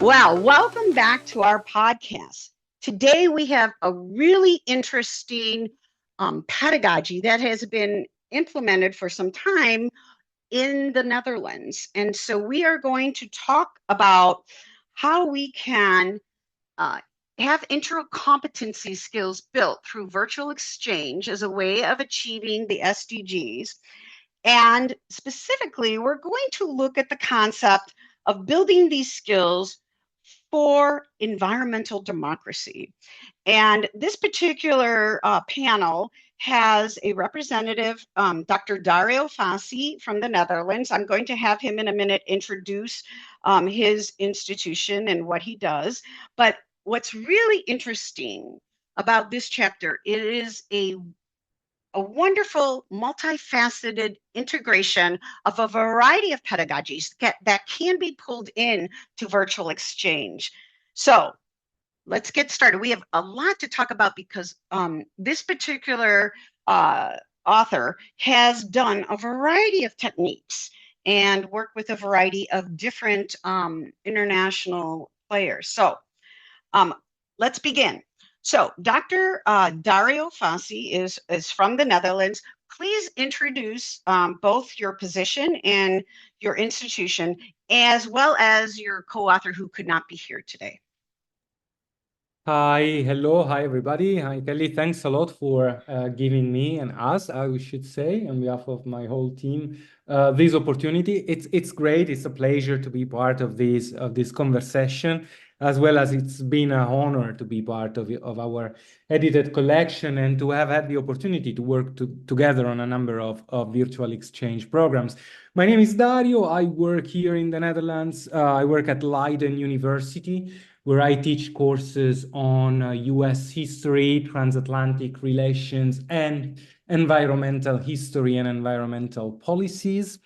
Well, welcome back to our podcast. Today we have a really interesting pedagogy that has been implemented for some time in the Netherlands. And so we are going to talk about how we can have intercompetency skills built through virtual exchange as a way of achieving the SDGs. And specifically, we're going to look at the concept of building these skills for environmental democracy. And this particular panel has a representative, Dr. Dario Fazzi from the Netherlands. I'm going to have him in a minute introduce his institution and what he does. But what's really interesting about this chapter, it is a wonderful, multifaceted integration of a variety of pedagogies that can be pulled in to virtual exchange. So let's get started. We have a lot to talk about because this particular author has done a variety of techniques and worked with a variety of different international players. So let's begin. So Dr. Dario Fazzi is from the Netherlands. Please introduce both your position and your institution, as well as your co-author who could not be here today. Hi, hello, hi everybody. Hi Kelly, thanks a lot for giving me and us, I should say, on behalf of my whole team, this opportunity. It's great. It's a pleasure to be part of this conversation, as well as it's been an honor to be part of our edited collection and to have had the opportunity to work together on a number of virtual exchange programs. My name is Dario. I work here in the Netherlands. I work at Leiden University, where I teach courses on US history, transatlantic relations, and environmental history and environmental policies.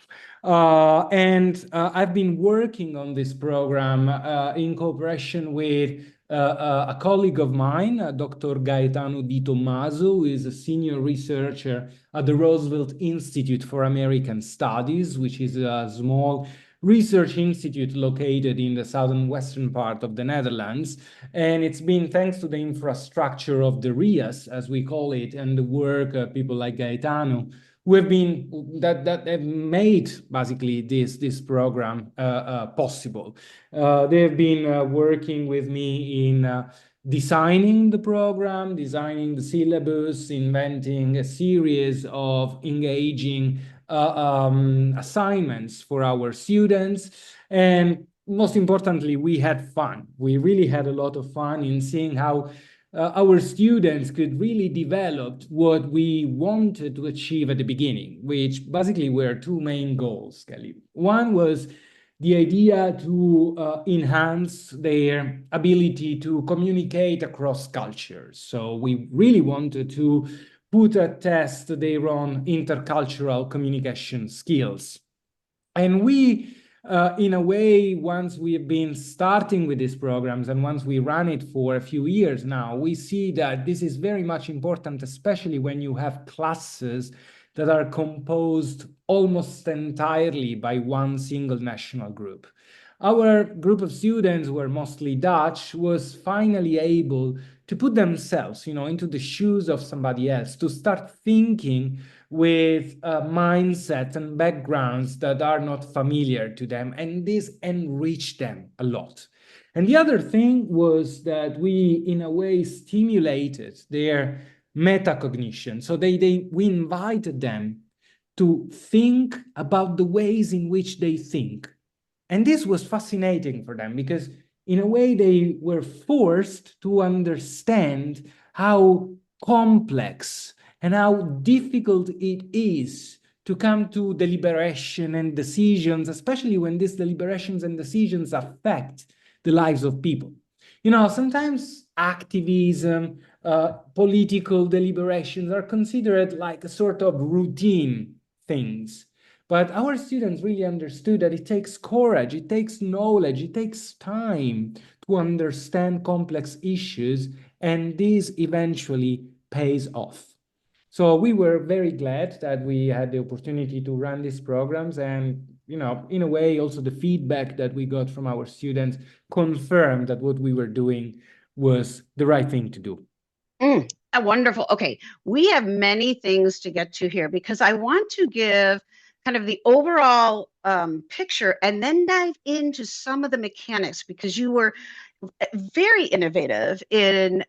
I've been working on this program in cooperation with a colleague of mine, Dr. Gaetano Di Tommaso, who is a senior researcher at the Roosevelt Institute for American Studies, which is a small research institute located in the southern western part of the Netherlands. And it's been thanks to the infrastructure of the RIAS, as we call it, and the work of people like Gaetano, who have been that have made basically this program possible. They have been working with me in designing the program, designing the syllabus, inventing a series of engaging assignments for our students. And most importantly, we had fun. We really had a lot of fun in seeing how our students could really develop what we wanted to achieve at the beginning, which basically were two main goals, Kelly. One was the idea to enhance their ability to communicate across cultures. So we really wanted to put at test their own intercultural communication skills. And we, in a way, once we have been starting with these programs and once we run it for a few years now, we see that this is very much important, especially when you have classes that are composed almost entirely by one single national group. Our group of students, who were mostly Dutch, was finally able to put themselves, into the shoes of somebody else, to start thinking with mindsets and backgrounds that are not familiar to them, and this enriched them a lot. And the other thing was that we, in a way, stimulated their metacognition. So we invited them to think about the ways in which they think. And this was fascinating for them because, in a way, they were forced to understand how complex and how difficult it is to come to deliberation and decisions, especially when these deliberations and decisions affect the lives of people. Sometimes activism, political deliberations are considered like a sort of routine things. But our students really understood that it takes courage, it takes knowledge, it takes time to understand complex issues, and this eventually pays off. So we were very glad that we had the opportunity to run these programs, and in a way, also the feedback that we got from our students confirmed that what we were doing was the right thing to do. Wonderful. Okay, we have many things to get to here because I want to give kind of the overall picture and then dive into some of the mechanics because you were very innovative in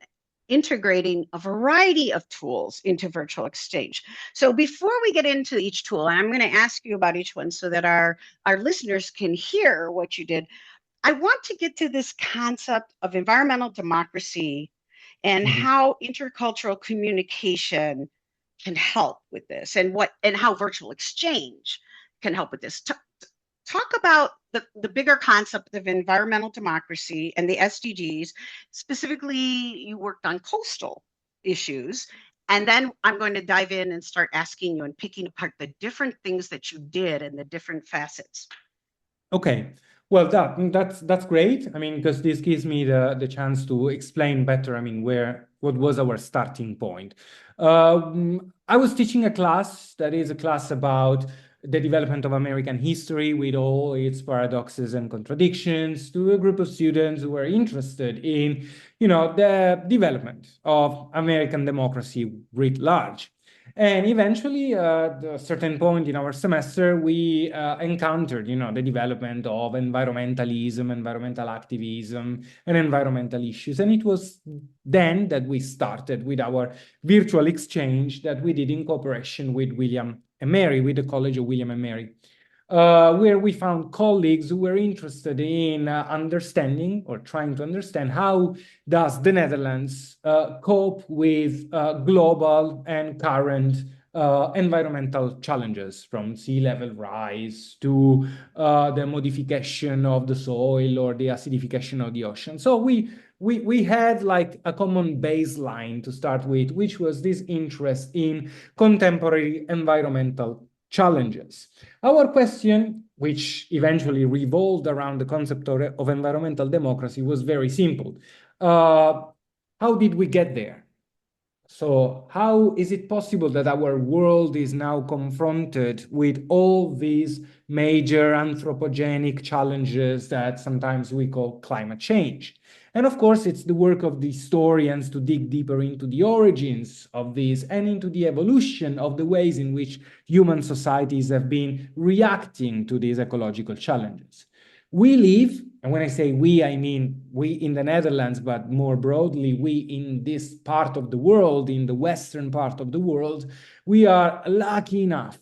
integrating a variety of tools into virtual exchange. So before we get into each tool, and I'm going to ask you about each one so that our listeners can hear what you did, I want to get to this concept of environmental democracy and how intercultural communication can help with this and how virtual exchange can help with this. Talk about the bigger concept of environmental democracy and the SDGs. Specifically, you worked on coastal issues. And then I'm going to dive in and start asking you and picking apart the different things that you did and the different facets. Okay. Well, that's great. I mean, because this gives me the chance to explain better, I mean, what was our starting point. I was teaching a class that is a class about the development of American history with all its paradoxes and contradictions to a group of students who were interested in, the development of American democracy writ large. And eventually, at a certain point in our semester, we encountered, the development of environmentalism, environmental activism, and environmental issues. And it was then that we started with our virtual exchange that we did in cooperation with William and Mary, with the College of William and Mary, where we found colleagues who were interested in understanding or trying to understand how does the Netherlands cope with global and current environmental challenges, from sea level rise to the modification of the soil or the acidification of the ocean. So we had like a common baseline to start with, which was this interest in contemporary environmental challenges. Our question, which eventually revolved around the concept of environmental democracy, was very simple. How did we get there? So how is it possible that our world is now confronted with all these major anthropogenic challenges that sometimes we call climate change? And of course, it's the work of the historians to dig deeper into the origins of these and into the evolution of the ways in which human societies have been reacting to these ecological challenges. We live, and when I say we, I mean we in the Netherlands, but more broadly, we in this part of the world, in the Western part of the world, we are lucky enough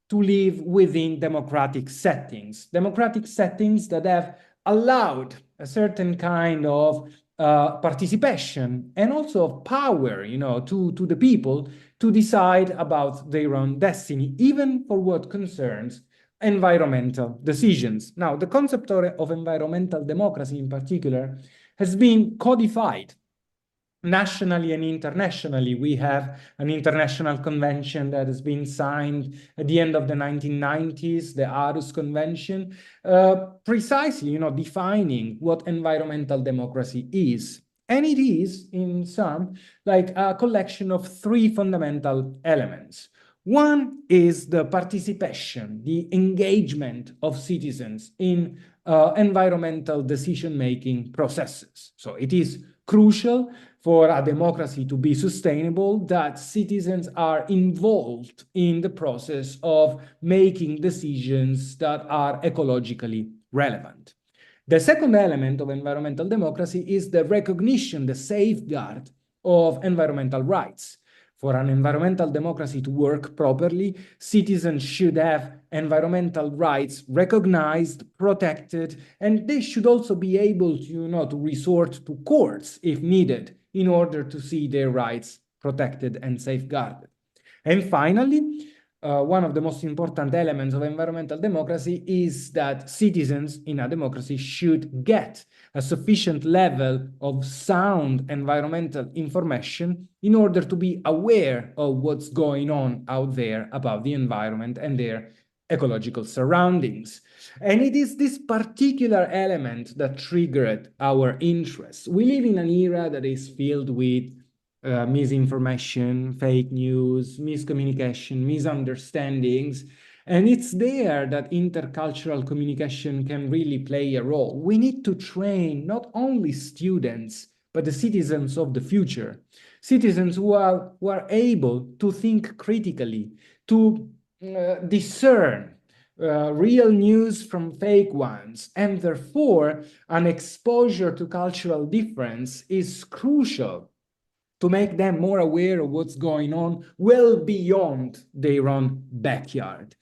to live within democratic settings that have allowed a certain kind of participation and also of power, to the people to decide about their own destiny, even for what concerns environmental decisions. Now, the concept of environmental democracy in particular has been codified nationally and internationally. We have an international convention that has been signed at the end of the 1990s, the Aarhus Convention, precisely, defining what environmental democracy is. And it is, in sum, like a collection of three fundamental elements. One is the participation, the engagement of citizens in environmental decision-making processes. So it is crucial for a democracy to be sustainable that citizens are involved in the process of making decisions that are ecologically relevant. The second element of environmental democracy is the recognition, the safeguard of environmental rights. For an environmental democracy to work properly, citizens should have environmental rights recognized, protected, and they should also be able to resort to courts if needed in order to see their rights protected and safeguarded. And finally, one of the most important elements of environmental democracy is that citizens in a democracy should get a sufficient level of sound environmental information in order to be aware of what's going on out there about the environment and their ecological surroundings. And it is this particular element that triggered our interest. We live in an era that is filled with misinformation, fake news, miscommunication, misunderstandings. And it's there that intercultural communication can really play a role. We need to train not only students, but the citizens of the future, citizens who are able to think critically, to discern real news from fake ones. And therefore, an exposure to cultural difference is crucial to make them more aware of what's going on well beyond their own backyard.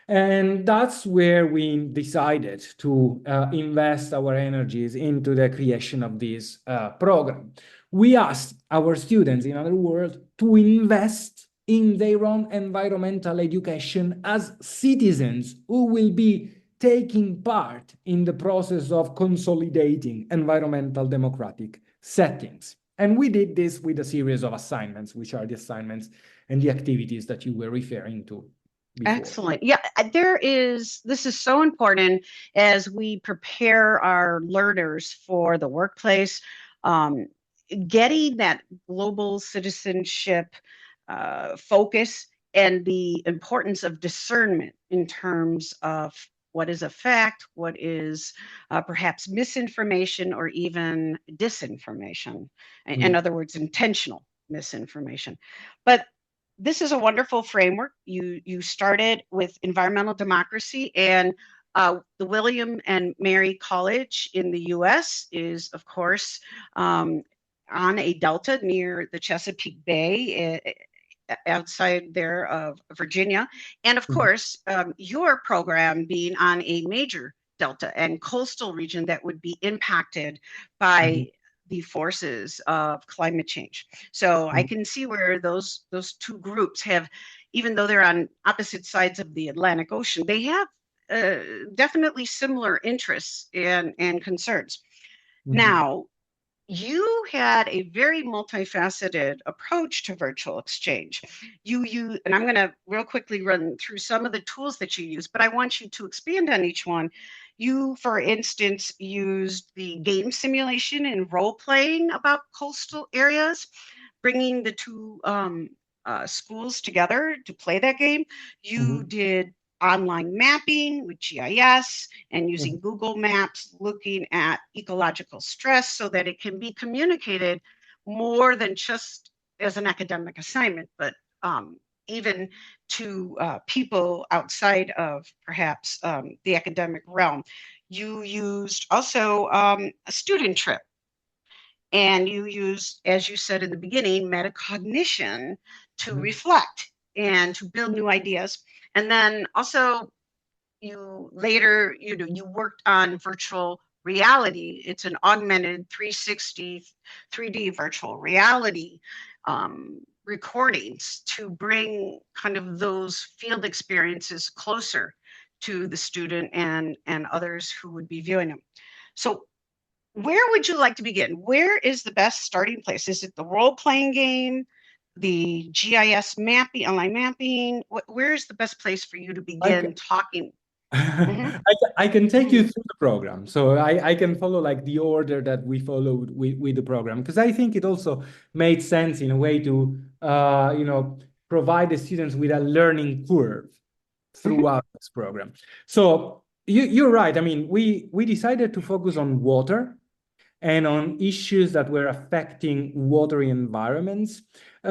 And that's where we decided to invest our energies into the creation of this program. We asked our students, in other words, to invest in their own environmental education as citizens who will be taking part in the process of consolidating environmental democratic settings. And we did this with a series of assignments, which are the assignments and the activities that you were referring to before. Excellent. Yeah, this is so important as we prepare our learners for the workplace. Getting that global citizenship focus and the importance of discernment in terms of what is a fact, what is perhaps misinformation or even disinformation. In other words, intentional misinformation. But this is a wonderful framework. You started with environmental democracy, and the William and Mary College in the U.S. is, of course, on a delta near the Chesapeake Bay, outside there of Virginia. And of course, your program being on a major delta and coastal region that would be impacted by the forces of climate change. So I can see where those two groups have, even though they're on opposite sides of the Atlantic Ocean, they have definitely similar interests and concerns. Now, you had a very multifaceted approach to virtual exchange. And I'm going to real quickly run through some of the tools that you use, but I want you to expand on each one. You, for instance, used the game simulation and role playing about coastal areas, bringing the two schools together to play that game. You did online mapping with GIS and using Google Maps, looking at ecological stress so that it can be communicated more than just as an academic assignment, but even to people outside of perhaps the academic realm. You used also a student trip. And you use, as you said in the beginning, metacognition to reflect and to build new ideas. And then also you later, you worked on virtual reality. It's an augmented 360 3D virtual reality recordings to bring kind of those field experiences closer to the student and others who would be viewing them. So where would you like to begin? Where is the best starting place? Is it the role-playing game, the GIS mapping, online mapping? Where is the best place for you to begin talking? I can take you through the program. So I can follow like the order that we followed with the program, because I think it also made sense in a way to, provide the students with a learning curve throughout this program. So you're right. I mean, we decided to focus on water and on issues that were affecting watery environments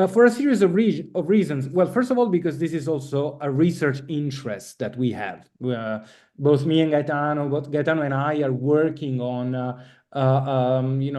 for a series of reasons. Well, first of all, because this is also a research interest that we have. Both me and Gaetano and I are working on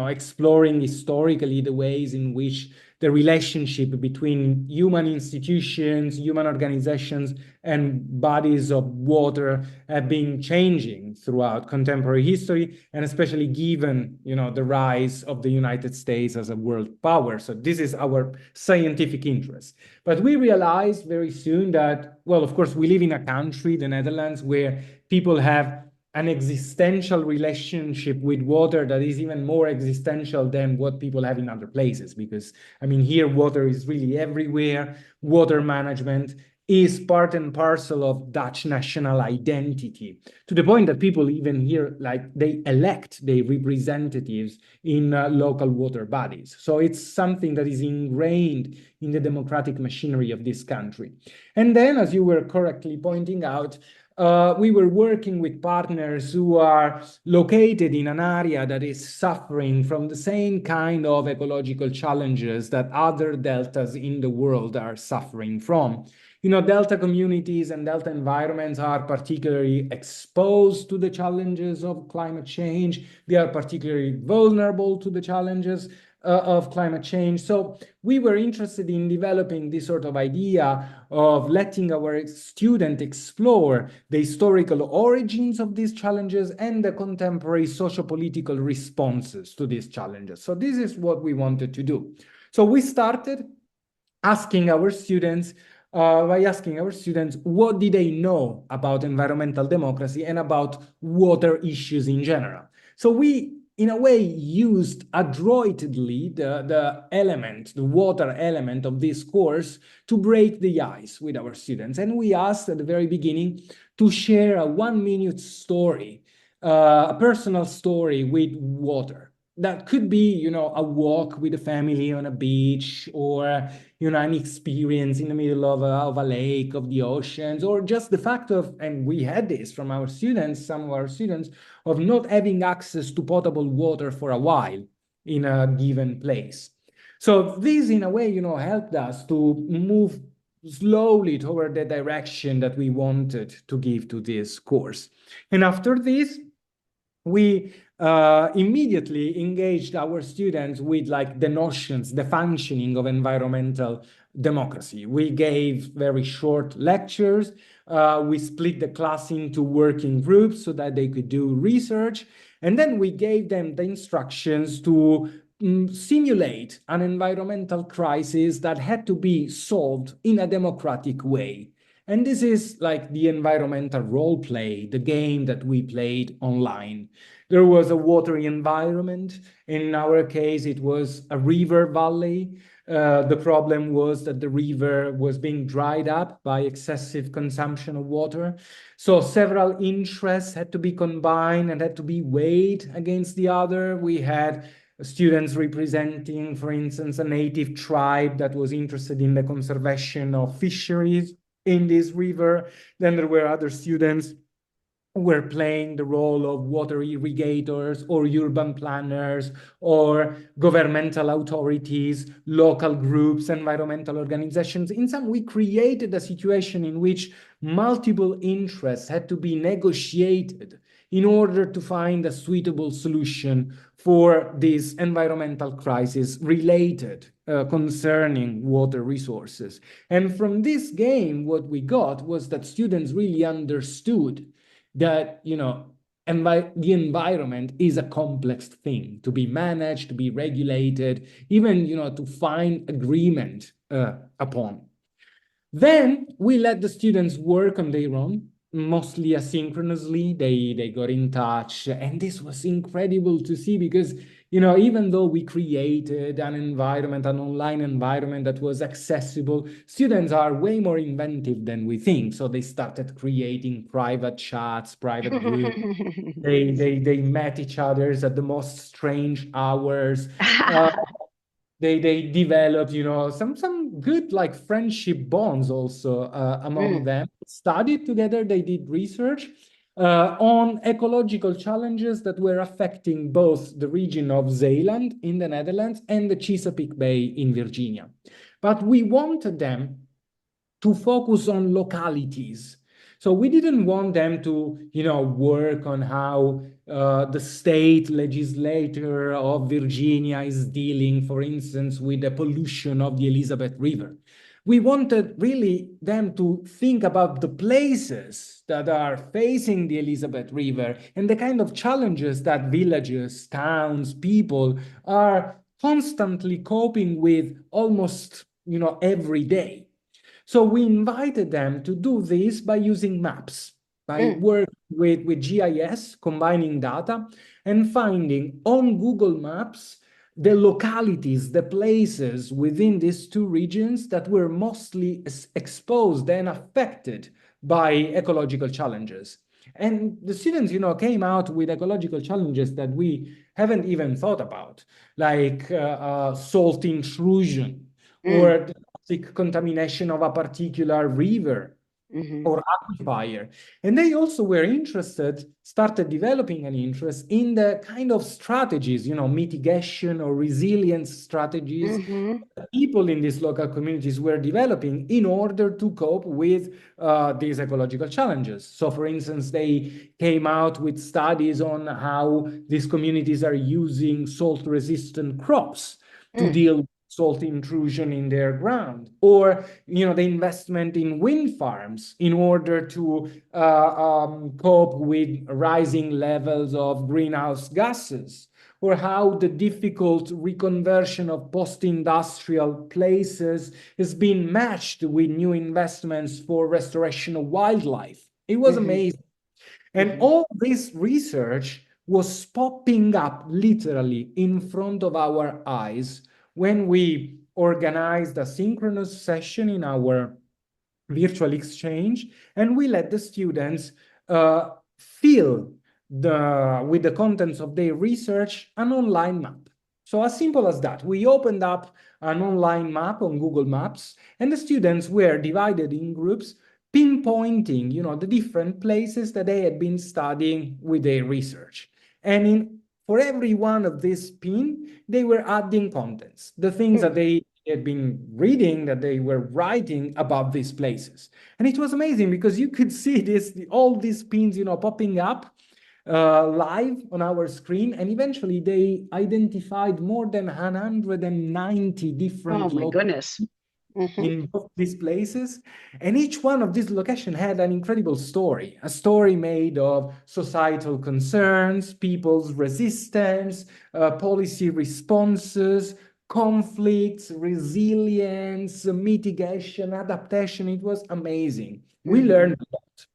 exploring historically the ways in which the relationship between human institutions, human organizations, and bodies of water have been changing throughout contemporary history, and especially given, the rise of the United States as a world power. So this is our scientific interest. But we realized very soon that, well, of course, we live in a country, the Netherlands, where people have an existential relationship with water that is even more existential than what people have in other places. Because, I mean, here water is really everywhere. Water management is part and parcel of Dutch national identity, to the point that people even here, like, they elect their representatives in local water bodies. So it's something that is ingrained in the democratic machinery of this country. And then, as you were correctly pointing out, we were working with partners who are located in an area that is suffering from the same kind of ecological challenges that other deltas in the world are suffering from. You know, delta communities and delta environments are particularly exposed to the challenges of climate change. They are particularly vulnerable to the challenges of climate change. So we were interested in developing this sort of idea of letting our students explore the historical origins of these challenges and the contemporary socio-political responses to these challenges. So this is what we wanted to do. So we started asking our students what did they know about environmental democracy and about water issues in general. So we, in a way, used adroitly the water element of this course to break the ice with our students. And we asked at the very beginning to share a 1-minute story, a personal story with water. That could be, you know, a walk with a family on a beach, or, you know, an experience in the middle of a lake, of the oceans, or just the fact of, and we had this from our students, some of our students, of not having access to potable water for a while in a given place. So this, in a way, you know, helped us to move slowly toward the direction that we wanted to give to this course. And after this, we immediately engaged our students with, like, the notions, the functioning of environmental democracy. We gave very short lectures. We split the class into working groups so that they could do research. And then we gave them the instructions to simulate an environmental crisis that had to be solved in a democratic way. And this is like the environmental role play, the game that we played online. There was a watery environment. In our case, it was a river valley. The problem was that the river was being dried up by excessive consumption of water. So several interests had to be combined and had to be weighed against the other. We had students representing, for instance, a native tribe that was interested in the conservation of fisheries in this river. Then there were other students who were playing the role of water irrigators or urban planners or governmental authorities, local groups, environmental organizations. In some, we created a situation in which multiple interests had to be negotiated in order to find a suitable solution for this environmental crisis related concerning water resources. And from this game, what we got was that students really understood that, you know, the environment is a complex thing to be managed, to be regulated, even, you know, to find agreement upon. Then we let the students work on their own, mostly asynchronously. They got in touch, and this was incredible to see because, you know, even though we created an environment, an online environment that was accessible, students are way more inventive than we think. So they started creating private chats, private groups. They met each other at the most strange hours. They developed, you know, some good, like, friendship bonds also among them. Studied together. They did research on ecological challenges that were affecting both the region of Zeeland in the Netherlands and the Chesapeake Bay in Virginia. But we wanted them to focus on localities. So we didn't want them to, you know, work on how the state legislature of Virginia is dealing, for instance, with the pollution of the Elizabeth River. We wanted really them to think about the places that are facing the Elizabeth River and the kind of challenges that villages, towns, people are constantly coping with almost, you know, every day. So we invited them to do this by using maps, by working with GIS, combining data, and finding on Google Maps the localities, the places within these two regions that were mostly exposed and affected by ecological challenges. And the students, came out with ecological challenges that we haven't even thought about, like salt intrusion or the toxic contamination of a particular river or aquifer. And they also were interested, started developing an interest in the kind of strategies, mitigation or resilience strategies that people in these local communities were developing in order to cope with these ecological challenges. So, for instance, they came out with studies on how these communities are using salt-resistant crops to deal with salt intrusion in their ground, or the investment in wind farms in order to cope with rising levels of greenhouse gases, or how the difficult reconversion of post-industrial places has been matched with new investments for restoration of wildlife. It was amazing. And all this research was popping up literally in front of our eyes when we organized a synchronous session in our virtual exchange, and we let the students fill with the contents of their research an online map. So as simple as that, we opened up an online map on Google Maps, and the students were divided in groups, pinpointing, the different places that they had been studying with their research. And for every one of these pin, they were adding contents, the things that they had been reading, that they were writing about these places. And it was amazing because you could see all these pins, popping up live on our screen. And eventually they identified more than 190 different goodness. in both these places. And each one of these locations had an incredible story, a story made of societal concerns, people's resistance, policy responses, conflicts, resilience, mitigation, adaptation. It was amazing. We learned a lot.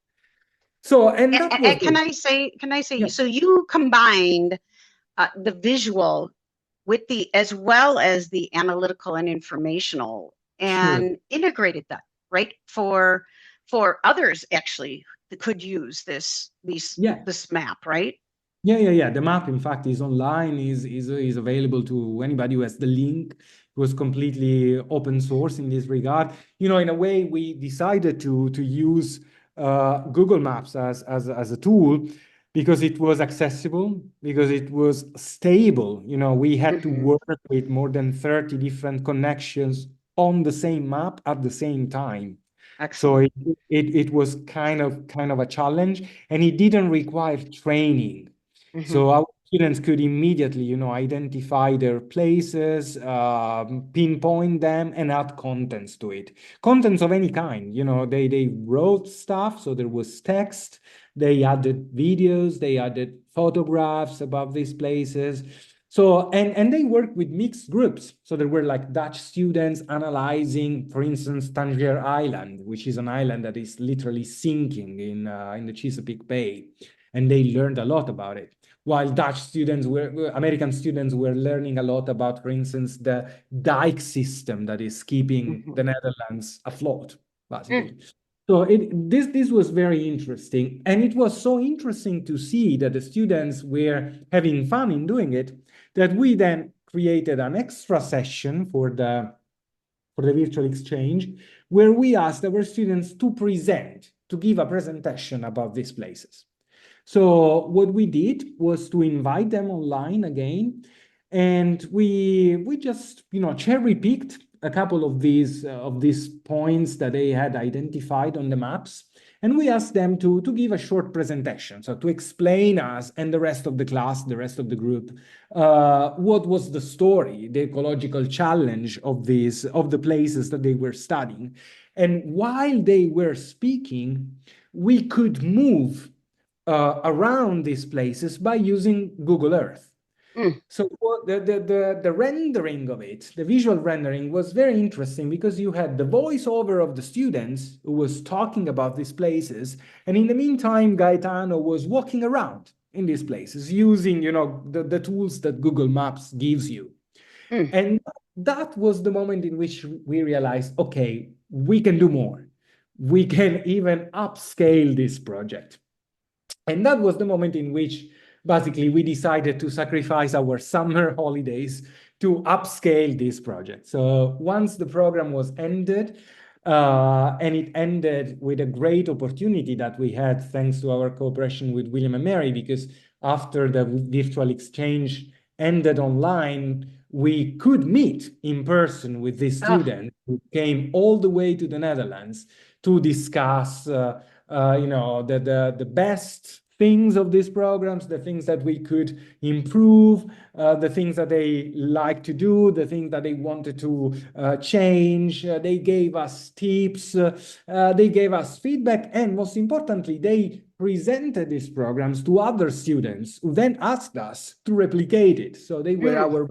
So, and that was can I say, Yeah. so you combined the visual with as well as the analytical and informational, and Sure. integrated that, right? For others actually that could use this map, right? Yeah. The map, in fact, is online, is available to anybody who has the link. It was completely open source in this regard. In a way, we decided to use Google Maps as a tool because it was accessible, because it was stable. We had to work with more than 30 different connections on the same map at the same time. Excellent. So it was kind of a challenge, and it didn't require training. So our students could immediately, identify their places, pinpoint them, and add contents to it. Contents of any kind. They wrote stuff, so there was text. They added videos. They added photographs about these places. So and they worked with mixed groups. So there were like Dutch students analyzing, for instance, Tangier Island, which is an island that is literally sinking in the Chesapeake Bay, and they learned a lot about it. While American students were learning a lot about, for instance, the dike system that is keeping the Netherlands afloat, basically. So this was very interesting. And it was so interesting to see that the students were having fun in doing it, that we then created an extra session for the virtual exchange, where we asked our students to give a presentation about these places. So what we did was to invite them online again, and we just cherry picked a couple of these points that they had identified on the maps, and we asked them to give a short presentation, so to explain us and the rest of the class, the rest of the group, what was the story, the ecological challenge of the places that they were studying. And while they were speaking, we could move around these places by using Google Earth. So the rendering of it, the visual rendering, was very interesting because you had the voiceover of the students who was talking about these places, and in the meantime, Gaetano was walking around in these places using the tools that Google Maps gives you. Mm. And that was the moment in which we realized, okay, we can do more. We can even upscale this project. And that was the moment in which basically we decided to sacrifice our summer holidays to upscale this project. So once the program was ended, and it ended with a great opportunity that we had thanks to our cooperation with William and Mary, because after the virtual exchange ended online, we could meet in person with these Oh, students who came all the way to the Netherlands to discuss the best things of these programs, the things that we could improve, the things that they like to do, the things that they wanted to change. They gave us tips, they gave us feedback, and most importantly, they presented these programs to other students who then asked us to replicate it. So they were mm, our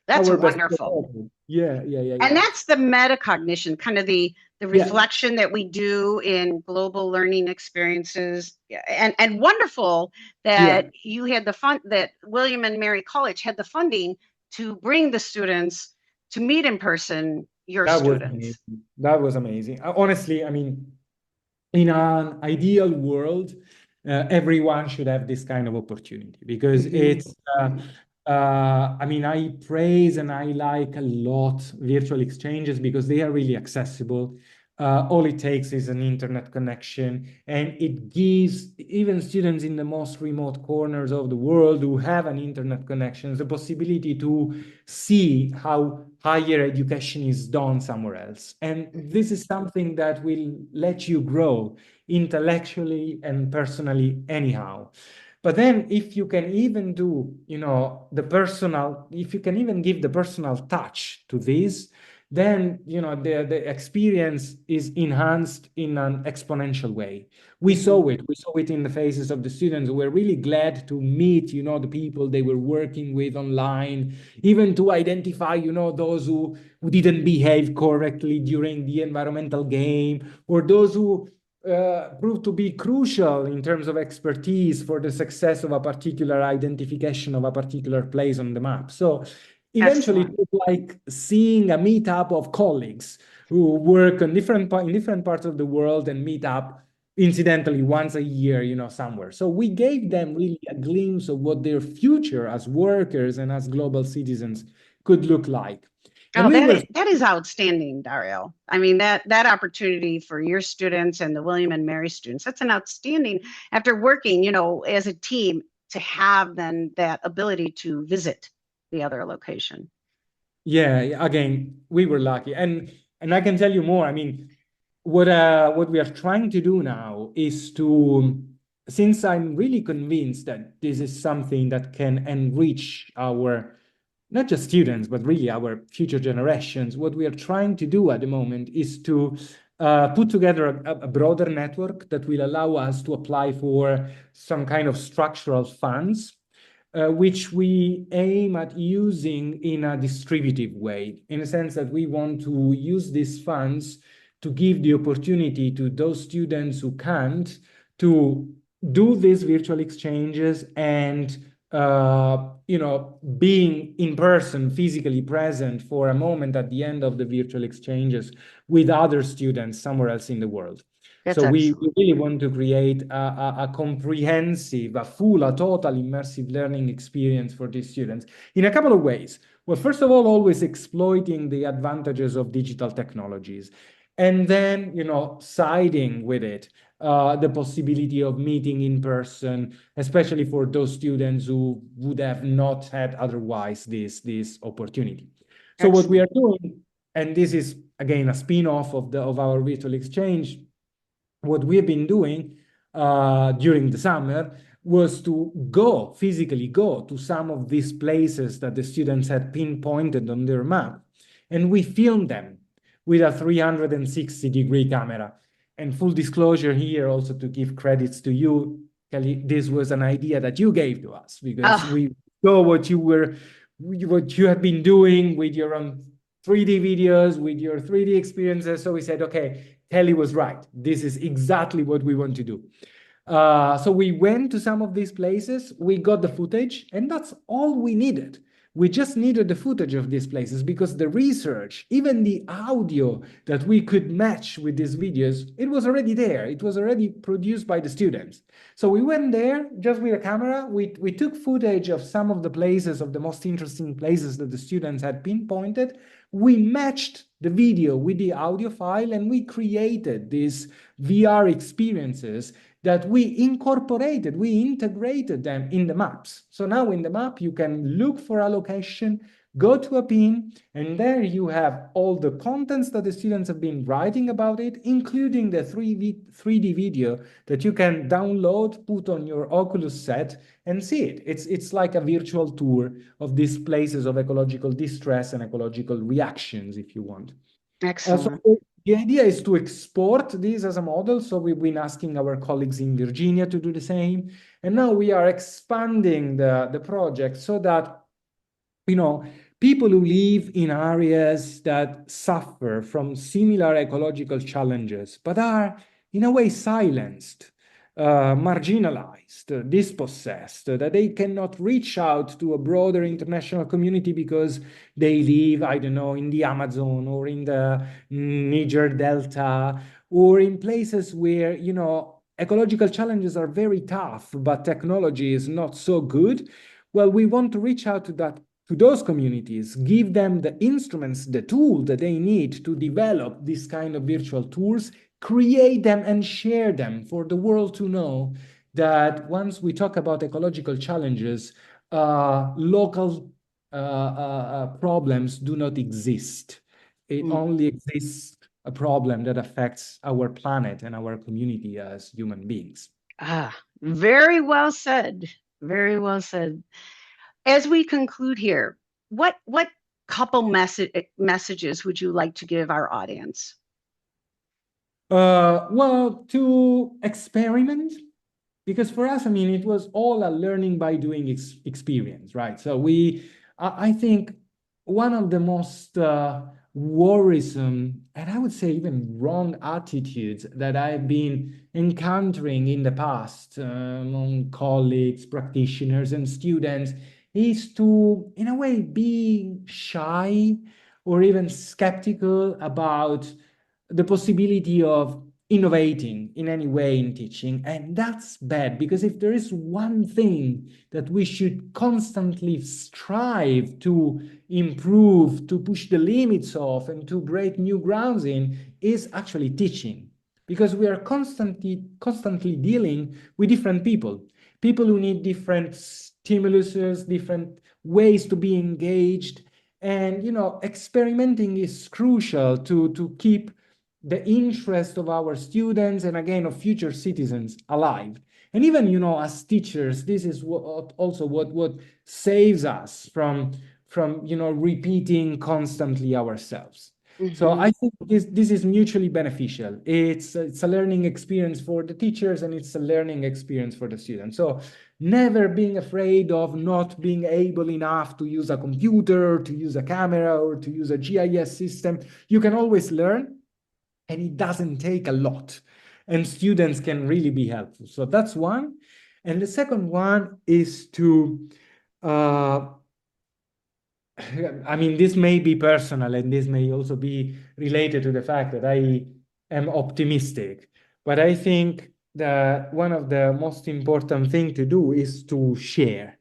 that's our best wonderful. supporters. Yeah, yeah, yeah, And yeah. that's the metacognition, kind of the Yeah, reflection that we do in global learning experiences. Yeah, and wonderful yeah. that you had the fun, that William and Mary College had the funding to bring the students to meet in person your That was amazing. students. That was amazing. Honestly, I mean, in an ideal world, everyone should have this kind of opportunity because Mhm. it's, I mean, I praise and I like a lot virtual exchanges because they are really accessible. All it takes is an internet connection, and it gives even students in the most remote corners of the world who have an internet connection the possibility to see how higher education is done somewhere else. And this is something that will let you grow intellectually and personally anyhow. But then if you can even do, if you can even give the personal touch to this, then, the experience is enhanced in an exponential way. We Mhm. saw it. We saw it in the faces of the students who were really glad to meet, the people they were working with online, even to identify, those who didn't behave correctly during the environmental game, or those who proved to be crucial in terms of expertise for the success of a particular identification of a particular place on the map. So eventually it Excellent. was like seeing a meetup of colleagues who work on in different parts of the world and meet up incidentally once a year, somewhere. So we gave them really a glimpse of what their future as workers and as global citizens could look like. And Oh, we were that is outstanding, Dario. I mean, that opportunity for your students and the William and Mary students, that's an outstanding, after working, as a team, to have then that ability to visit the other location. Yeah, again, we were lucky. And I can tell you more. I mean, what we are trying to do now is to, since I'm really convinced that this is something that can enrich our, not just students, but really our future generations, what we are trying to do at the moment is to put together a broader network that will allow us to apply for some kind of structural funds, which we aim at using in a distributive way, in a sense that we want to use these funds to give the opportunity to those students who can't to do these virtual exchanges and being in person, physically present for a moment at the end of the virtual exchanges with other students somewhere else in the world. That's So we excellent. really want to create a comprehensive, a full, a total immersive learning experience for these students in a couple of ways. Well, first of all, always exploiting the advantages of digital technologies. And then, siding with it, the possibility of meeting in person, especially for those students who would have not had otherwise this opportunity. So what we Excellent. are doing, and this is again a spin-off of our virtual exchange, what we've been doing during the summer was to physically go to some of these places that the students had pinpointed on their map. And we filmed them with a 360-degree camera. And full disclosure here, also to give credits to you, Kelly, this was an idea that you gave to us because Oh, we saw what you had been doing with your own 3D videos, with your 3D experiences. So we said, okay, Kelly was right. This is exactly what we want to do. So we went to some of these places, we got the footage, and that's all we needed. We just needed the footage of these places because the research, even the audio that we could match with these videos, it was already there. It was already produced by the students. So we went there just with a camera. We took footage of some of the places, of the most interesting places that the students had pinpointed. We matched the video with the audio file, and we created these VR experiences that we incorporated, we integrated them in the maps. So now in the map, you can look for a location, go to a pin, and there you have all the contents that the students have been writing about it, including the 3D video that you can download, put on your Oculus set, and see it. It's like a virtual tour of these places of ecological distress and ecological reactions, if you want. Excellent. So the idea is to export this as a model. So we've been asking our colleagues in Virginia to do the same. And now we are expanding the project so that, people who live in areas that suffer from similar ecological challenges, but are in a way silenced, marginalized, dispossessed, that they cannot reach out to a broader international community because they live, I don't know, in the Amazon or in the Niger Delta, or in places where, ecological challenges are very tough, but technology is not so good. Well, we want to reach out to those communities, give them the instruments, the tool that they need to develop this kind of virtual tours, create them and share them for the world to know that once we talk about ecological challenges, local problems do not exist. It only exists a problem that affects our planet and our community as human beings. Very well said. Very well said. As we conclude here, what couple messages would you like to give our audience? Well, to experiment, because for us, it was all a learning by doing experience, right? So I think one of the most worrisome, and I would say even wrong attitudes that I've been encountering in the past among colleagues, practitioners, and students is to, in a way, be shy or even skeptical about the possibility of innovating in any way in teaching. And that's bad, because if there is one thing that we should constantly strive to improve, to push the limits of, and to break new grounds in, is actually teaching. Because we are constantly dealing with different people who need different stimuluses, different ways to be engaged. And experimenting is crucial to keep the interest of our students, and again of future citizens, alive. And even as teachers, this is what saves us from repeating constantly ourselves. So I think this is mutually beneficial. It's a learning experience for the teachers, and it's a learning experience for the students. So never being afraid of not being able enough to use a computer, to use a camera, or to use a GIS system. You can always learn, and it doesn't take a lot, and students can really be helpful. So that's one. And the second one is to this may be personal, and this may also be related to the fact that I am optimistic, but I think that one of the most important thing to do is to share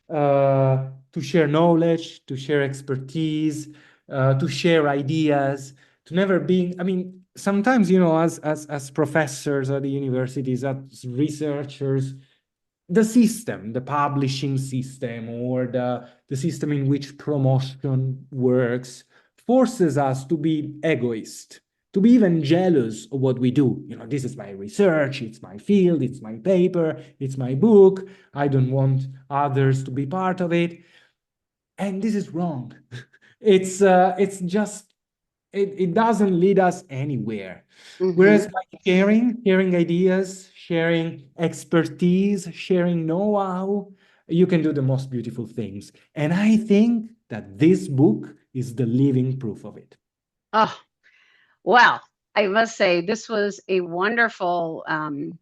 knowledge, to share expertise, to share ideas, to never being, sometimes, as professors at the universities, as researchers, the system, the publishing system, or the system in which promotion works, forces us to be egoist, to be even jealous of what we do. This is my research, it's my field, it's my paper, it's my book. I don't want others to be part of it. And this is wrong. It's just, it doesn't lead us anywhere. Whereas by sharing ideas, sharing expertise, sharing know-how, you can do the most beautiful things. And I think that this book is the living proof of it. Oh, well, I must say this was a wonderful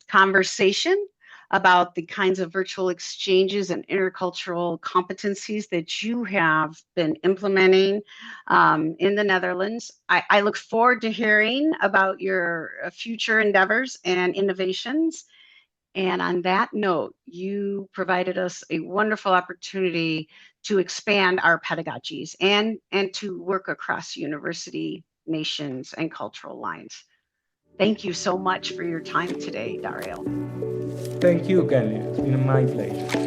conversation. about the kinds of virtual exchanges and intercultural competencies that you have been implementing in the Netherlands. I look forward to hearing about your future endeavors and innovations. And on that note, you provided us a wonderful opportunity to expand our pedagogies and to work across university, nations, and cultural lines. Thank you so much for your time today, Dario. Thank you, Kelly. It's been my pleasure.